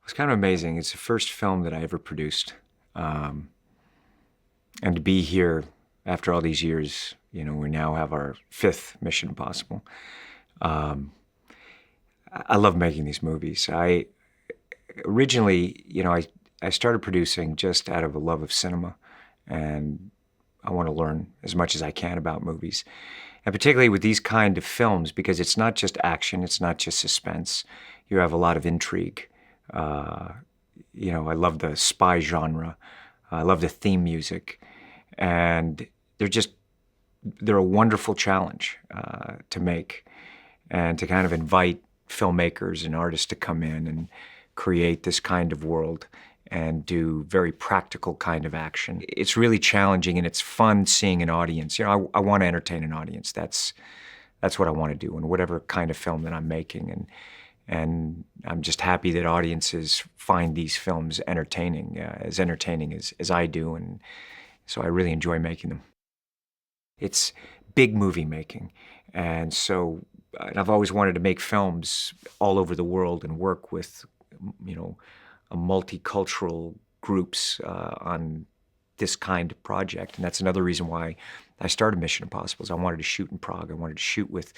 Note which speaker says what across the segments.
Speaker 1: It's kind of amazing. It's the first film that I ever produced. Um, and to be here after all these years, we now have our fifth Mission Impossible. Um, I love making these movies. I originally, I started producing just out of a love of cinema, and I want to learn as much as I can about movies. And particularly with these kind of films, because it's not just action, it's not just suspense. You have a lot of intrigue. Uh, I love the spy genre. I love the theme music, and they're a wonderful challenge to make, and to kind of invite filmmakers and artists to come in and create this kind of world and do very practical kind of action. It's really challenging, and it's fun seeing an audience. I want to entertain an audience. That's what I want to do in whatever kind of film that I'm making. And I'm just happy that audiences find these films entertaining as I do, and so I really enjoy making them. It's big movie making, and I've always wanted to make films all over the world and work with, you know, a multicultural groups on this kind of project, and that's another reason why I started Mission Impossible. Is I wanted to shoot in Prague. I wanted to shoot with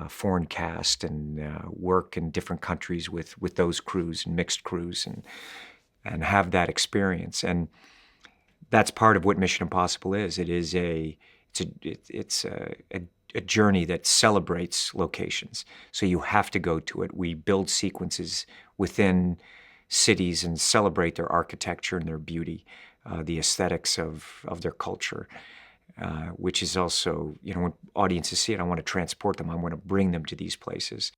Speaker 1: foreign cast and work in different countries with those crews and mixed crews and have that experience. And that's part of what Mission Impossible is. It's a journey that celebrates locations. So you have to go to it. We build sequences within cities and celebrate their architecture and their beauty, the aesthetics of their culture, which is also, when audiences see it, I want to transport them. I want to bring them to these places.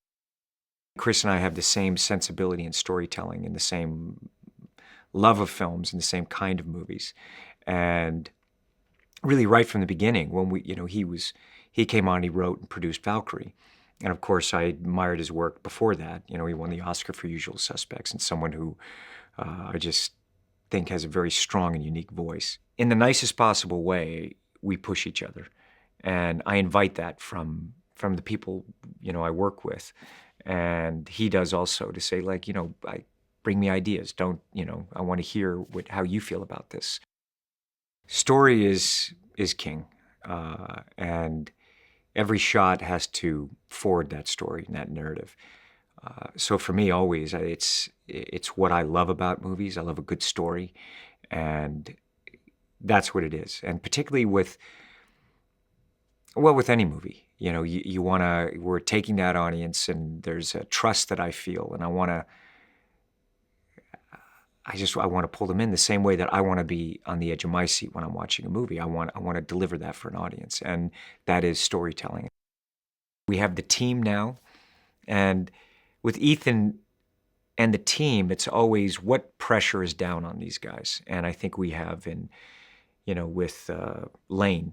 Speaker 1: Chris and I have the same sensibility in storytelling and the same love of films and the same kind of movies. And really right from the beginning, when he came on, he wrote and produced Valkyrie. And of course, I admired his work before that. He won the Oscar for Usual Suspects, and someone who I just think has a very strong and unique voice. In the nicest possible way, we push each other. And I invite that from the people, I work with. And he does also, to say, like, bring me ideas. Don't, I want to hear how you feel about this. Story is king. And every shot has to forward that story and that narrative. So for me, always, it's what I love about movies. I love a good story, and that's what it is. And particularly with any movie, you want to. We're taking that audience, and there's a trust that I feel, and I want to. I want to pull them in the same way that I want to be on the edge of my seat when I'm watching a movie. I want to deliver that for an audience, and that is storytelling. We have the team now, and with Ethan and the team, it's always what pressure is down on these guys. And I think we have with Lane,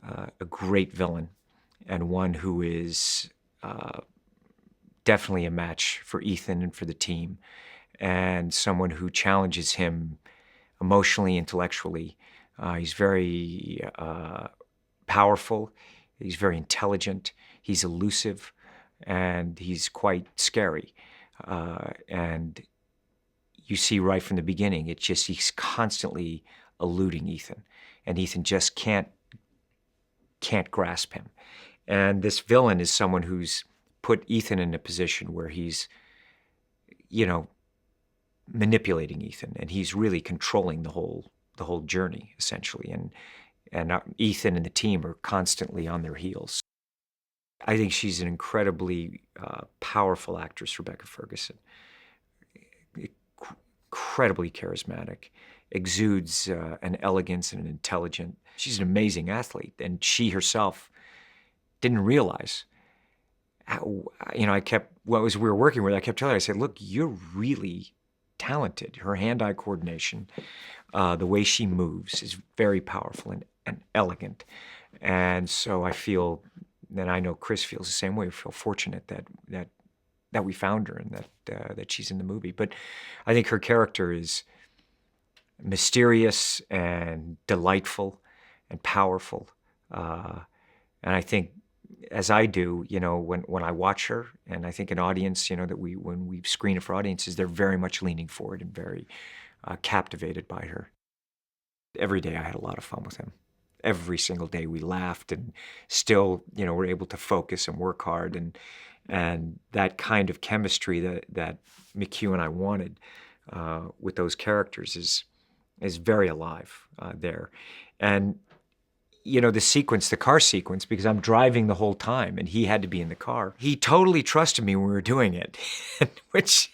Speaker 1: a great villain, and one who is definitely a match for Ethan and for the team, and someone who challenges him emotionally, intellectually. He's very powerful. He's very intelligent. He's elusive, and he's quite scary. And you see right from the beginning, he's constantly eluding Ethan, and Ethan just can't grasp him. And this villain is someone who's put Ethan in a position where he's, manipulating Ethan, and he's really controlling the whole journey, essentially. And Ethan and the team are constantly on their heels. I think she's an incredibly powerful actress, Rebecca Ferguson. Incredibly charismatic, exudes an elegance and an intelligence. She's an amazing athlete, and she herself didn't realize how, as we were working with her, I kept telling her, I said, look, you're really talented. Her hand-eye coordination, the way she moves is very powerful and elegant. And so I feel, and I know Chris feels the same way, we feel fortunate that we found her and that she's in the movie. But I think her character is mysterious and delightful and powerful. And I think as I do, when I watch her, and I think an audience, that when we screen it for audiences, they're very much leaning forward and very captivated by her. Every day I had a lot of fun with him. Every single day we laughed, and still, we're able to focus and work hard, and that kind of chemistry that McHugh and I wanted with those characters is very alive there. And the car sequence, because I'm driving the whole time and he had to be in the car. He totally trusted me when we were doing it, which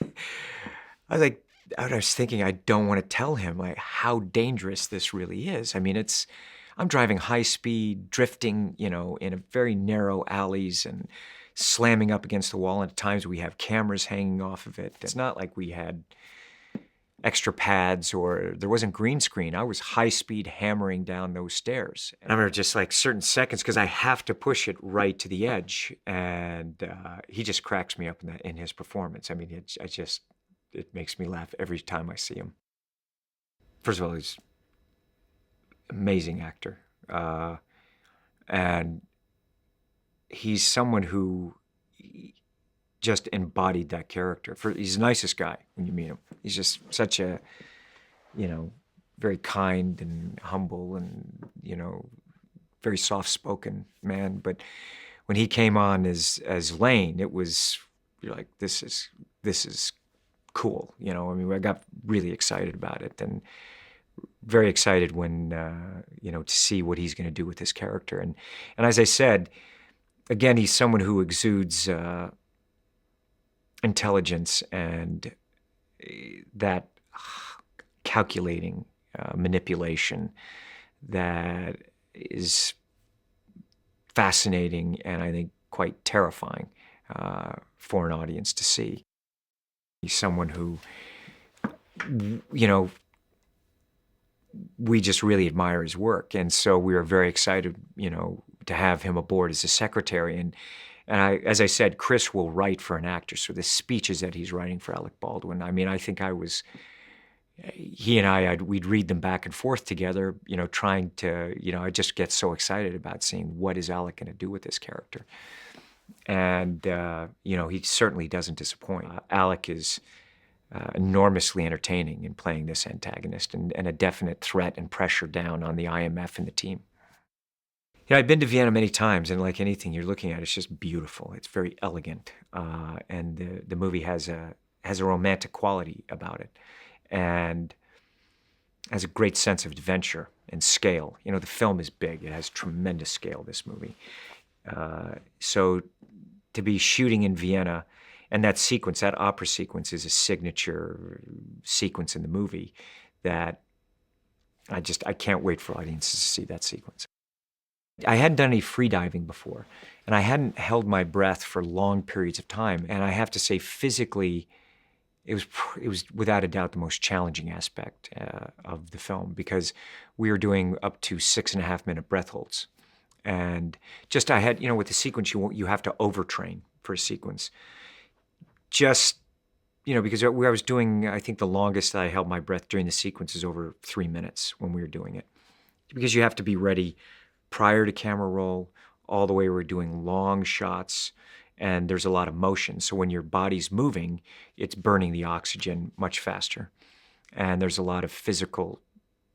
Speaker 1: I was thinking, I don't want to tell him like how dangerous this really is. I mean, I'm driving high speed, drifting, in a very narrow alleys and slamming up against the wall. And at times we have cameras hanging off of it. It's not like we had extra pads or there wasn't green screen. I was high speed hammering down those stairs. And I remember just like certain seconds, because I have to push it right to the edge. And he just cracks me up in his performance. I mean, it makes me laugh every time I see him. First of all, he's an amazing actor. And he's someone who just embodied that character. He's the nicest guy when you meet him. He's just such a, very kind and humble and, very soft-spoken man. But when he came on as Lane, you're like, this is cool. I mean, I got really excited about it, and very excited when, to see what he's going to do with this character. And as I said, again, he's someone who exudes intelligence and that calculating manipulation that is fascinating and I think quite terrifying for an audience to see. He's someone who, we just really admire his work. And so we were very excited, to have him aboard as a secretary. And as I said, Chris will write for an actor. So the speeches that he's writing for Alec Baldwin, I mean, I think he and we'd read them back and forth together, trying to, I just get so excited about seeing what is Alec going to do with this character. And, he certainly doesn't disappoint. Alec is enormously entertaining in playing this antagonist and a definite threat and pressure down on the IMF and the team. I've been to Vienna many times, and like anything you're looking at, it's just beautiful. It's very elegant, and the movie has a romantic quality about it, and has a great sense of adventure and scale. The film is big; it has tremendous scale. This movie, so to be shooting in Vienna, and that opera sequence, is a signature sequence in the movie that I can't wait for audiences to see that sequence. I hadn't done any freediving before, and I hadn't held my breath for long periods of time. And I have to say, physically, it was without a doubt the most challenging aspect of the film, because we were doing up to 6.5-minute breath holds. And I had, with the sequence, you have to overtrain for a sequence. Because I was doing, I think the longest that I held my breath during the sequence is over 3 minutes when we were doing it. Because you have to be ready prior to camera roll, all the way we're doing long shots, and there's a lot of motion. So when your body's moving, it's burning the oxygen much faster. And there's a lot of physical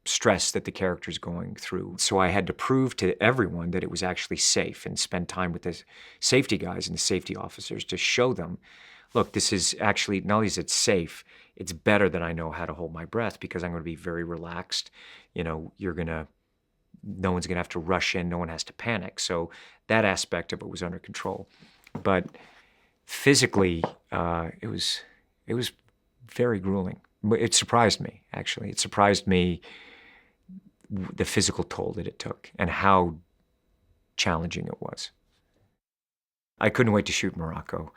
Speaker 1: stress that the character's going through. So I had to prove to everyone that it was actually safe, and spend time with the safety guys and the safety officers to show them, look, this is actually, not only is it safe, it's better that I know how to hold my breath, because I'm going to be very relaxed. No one's going to have to rush in. No one has to panic. So that aspect of it was under control. But physically, it was very grueling. It surprised me, actually. It surprised me the physical toll that it took and how challenging it was. I couldn't wait to shoot Morocco.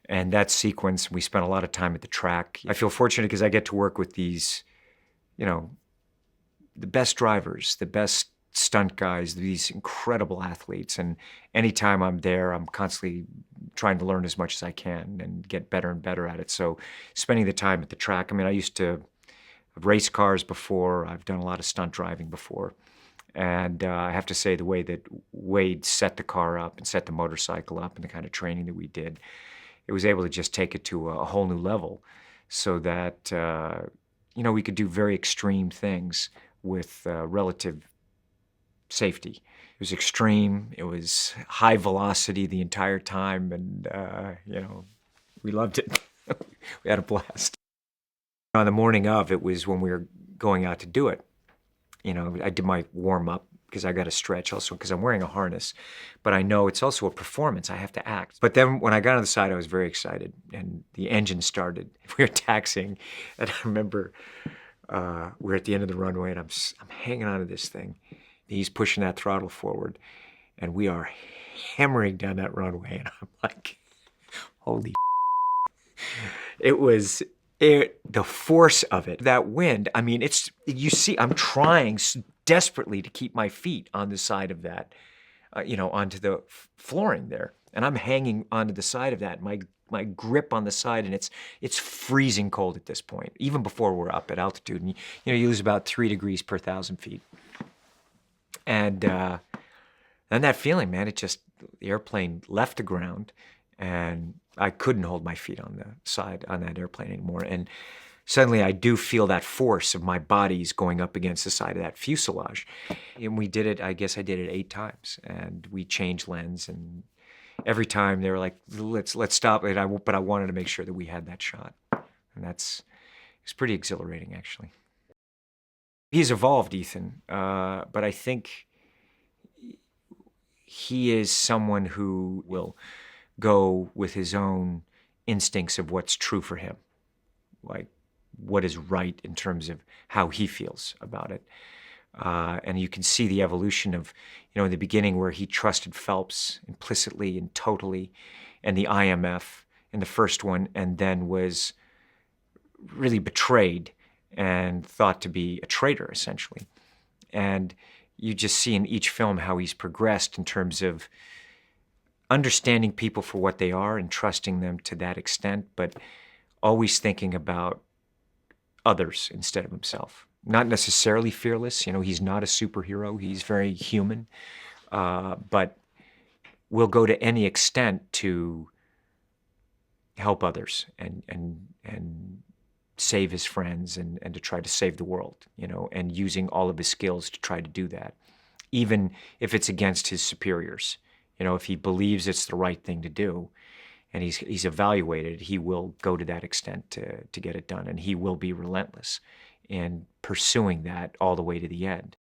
Speaker 1: And that sequence, we spent a lot of time at the track. I feel fortunate because I get to work with these, the best drivers, the best stunt guys, these incredible athletes. And anytime I'm there, I'm constantly trying to learn as much as I can and get better and better at it. So spending the time at the track, I mean, I used to race cars before. I've done a lot of stunt driving before. And I have to say the way that Wade set the car up and set the motorcycle up and the kind of training that we did, it was able to just take it to a whole new level so that, we could do very extreme things with relative safety. It was extreme, it was high velocity the entire time, and, we loved it. We had a blast. On the morning of, it was when we were going out to do it. I did my warm-up because I got to stretch also because I'm wearing a harness. But I know it's also a performance. I have to act. But then when I got on the side, I was very excited. And the engine started. We were taxiing. And I remember we're at the end of the runway, and I'm hanging onto this thing. He's pushing that throttle forward. And we are hammering down that runway. And I'm like, holy It was... the force of it, that wind, I mean, you see, I'm trying desperately to keep my feet on the side of that, onto the flooring there. And I'm hanging onto the side of that, my grip on the side, and it's freezing cold at this point, even before we're up at altitude. And, you lose about 3 degrees per 1,000 feet. And that feeling, man, the airplane left the ground, and I couldn't hold my feet on the side on that airplane anymore. And suddenly I do feel that force of my body's going up against the side of that fuselage. And we did it, I guess I did it 8 times. And we changed lens, and every time they were like, let's stop it. But I wanted to make sure that we had that shot. And it's pretty exhilarating, actually. He's evolved, Ethan, but I think he is someone who will go with his own instincts of what's true for him, like what is right in terms of how he feels about it. And you can see the evolution of, in the beginning where he trusted Phelps implicitly and totally, and the IMF in the first one, and then was really betrayed and thought to be a traitor, essentially. And you just see in each film how he's progressed in terms of understanding people for what they are and trusting them to that extent, but always thinking about others instead of himself. Not necessarily fearless. He's not a superhero. He's very human, but will go to any extent to help others and save his friends and to try to save the world, and using all of his skills to try to do that, even if it's against his superiors. If he believes it's the right thing to do and he's evaluated, he will go to that extent to get it done, and he will be relentless in pursuing that all the way to the end.